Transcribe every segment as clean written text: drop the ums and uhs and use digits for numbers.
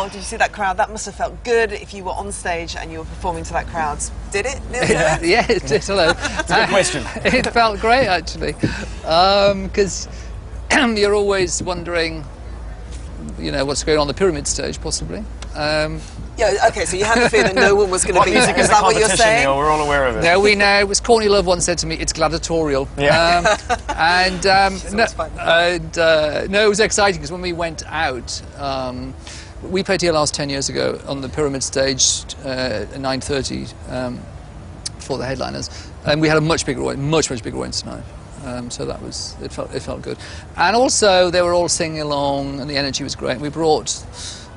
Oh, did you see that crowd? That must have felt good if you were on stage and you were performing to that crowd. Did it, Neil? Yeah, it did. Hello. That's a good question. It felt great, actually, because you're always wondering, you know, what's going on the pyramid stage, possibly. Yeah, okay, so you had the fear that no one was going to be there. Music is that what you're saying? Neil, we're all aware of it. No, we know. It was Courtney Love once said to me, it's gladiatorial. Yeah. No, it was exciting because when we went out, we played here last 10 years ago on the pyramid stage at 9:30 for the headliners, and we had a much bigger audience tonight. So that was, it felt good. And also they were all singing along and the energy was great. We brought,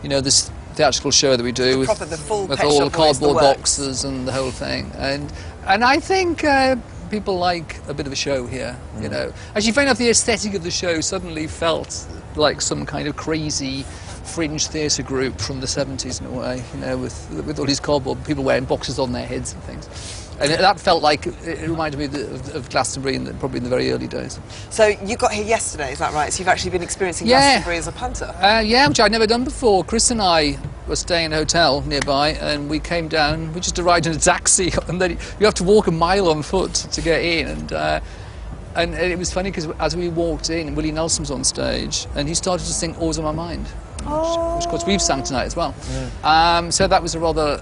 you know, this theatrical show that we do with all the cardboard boxes and the whole thing. And I think people like a bit of a show here, you know. Actually, funny enough, the aesthetic of the show suddenly felt like some kind of crazy fringe theatre group from the 70s in a way, you know, with all these cardboard people wearing boxes on their heads and things. And that felt like, it reminded me of Glastonbury, probably in the very early days. So you got here yesterday, is that right? So you've actually been experiencing Glastonbury as a punter? Yeah, which I'd never done before. Chris and I were staying in a hotel nearby, and we came down, we just arrived in a taxi, and then you have to walk a mile on foot to get in. And it was funny because as we walked in, Willie Nelson was on stage, and he started to sing Always on My Mind, which of course we've sung tonight as well. So that was a rather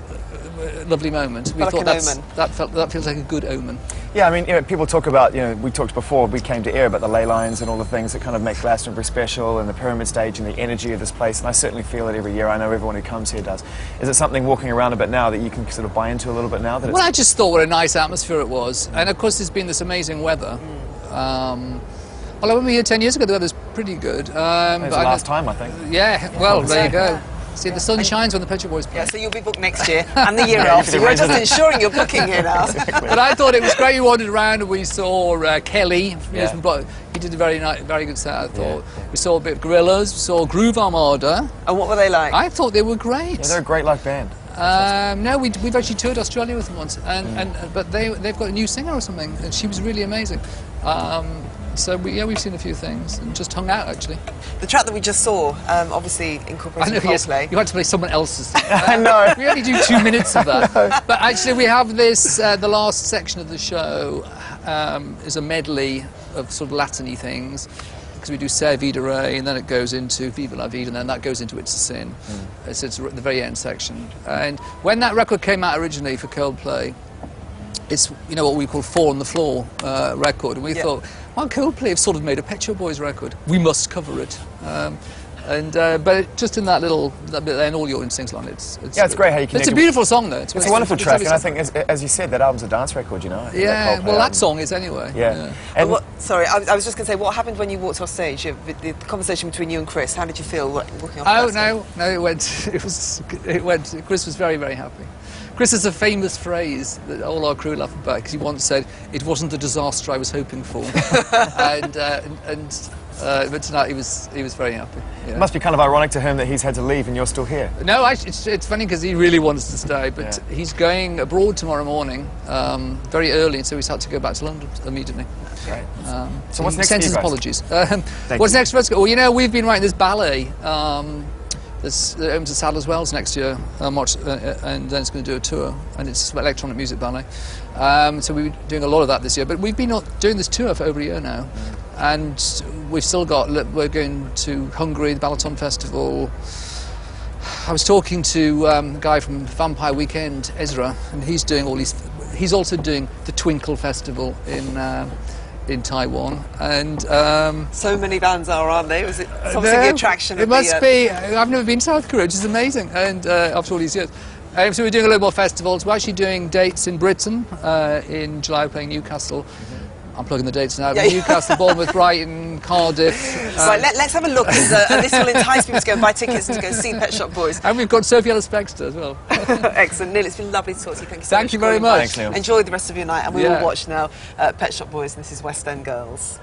lovely moment. We thought that feels like a good omen. Yeah, I mean, you know, people talk about, you know, we talked before we came to air about the ley lines and all the things that kind of make Glastonbury special, and the pyramid stage and the energy of this place, and I certainly feel it every year. I know everyone who comes here does. Is it something walking around a bit now that you can sort of buy into a little bit now? Well, I just thought what a nice atmosphere it was, and of course there's been this amazing weather. Well, when we were here 10 years ago, the weather was pretty good. It was the last time, I think. Yeah, well, there you go. See, the sun shines when the Pet Shop Boys play. Yeah, so you'll be booked next year and the year after. We're just ensuring you're booking here now. Exactly. But I thought it was great. We wandered around and we saw Kelly. He did a very good set, I thought. We saw a bit of Gorillaz, we saw Groove Armada. And what were they like? I thought they were great. Yeah, they're a great live band. No, we've actually toured Australia with them once, but they've got a new singer or something, and she was really amazing. So we've seen a few things and just hung out actually. The track that we just saw, obviously incorporating Coldplay. Yes, you had to play someone else's. I know. We only do 2 minutes of that. But actually we have this, the last section of the show is a medley of sort of Latin-y things. Because we do Se Vida Re, and then it goes into Viva La Vida, and then that goes into It's a Sin. It's the very end section. And when that record came out originally for Coldplay, it's, you know, what we call Four on the Floor record, and we thought, well, Coldplay have sort of made a Pet Shop Boys record. We must cover it. But just in that bit there, and all your instincts on it. It's great how you can. It's a beautiful song, though. It's a wonderful track, and I think, as you said, that album's a dance record. You know. Yeah. Well, that song is anyway. Yeah. And sorry, I was just going to say, what happened when you walked off stage? The conversation between you and Chris. How did you feel walking off stage? No, it went. Chris was very, very happy. Chris has a famous phrase that all our crew laugh about, because he once said, "It wasn't the disaster I was hoping for," but tonight he was very happy. Yeah. It must be kind of ironic to him that he's had to leave and you're still here. No, it's funny because he really wants to stay, but he's going abroad tomorrow morning, very early, so he's had to go back to London immediately. Right. So what's next for you guys? Sends his apologies. What's next for us? Well, you know, we've been writing this ballet. That opens at Sadler's Wells next year, March, and then it's going to do a tour, and it's electronic music ballet. So we've been doing a lot of that this year, but we've been doing this tour for over a year now, and we've still got, we're going to Hungary, the Balaton Festival. I was talking to a guy from Vampire Weekend, Ezra, and he's also doing the Twinkle Festival in Taiwan, and so many bands aren't they? Was it something the attraction? It must be. I've never been to South Korea, which is amazing, and after all these years. So we're doing a lot more festivals. We're actually doing dates in Britain in July. We're playing Newcastle. I'm plugging the dates now. Newcastle, Bournemouth, Brighton, Cardiff. Right, let's have a look, and this will entice people to go and buy tickets and to go see Pet Shop Boys. And we've got Sophie Ellis-Bextor as well. Excellent. Neil, it's been lovely to talk to you. Thank you so much. Thank you very much. Thanks, Neil. Enjoy the rest of your night, and we will watch now Pet Shop Boys, and this is West End Girls.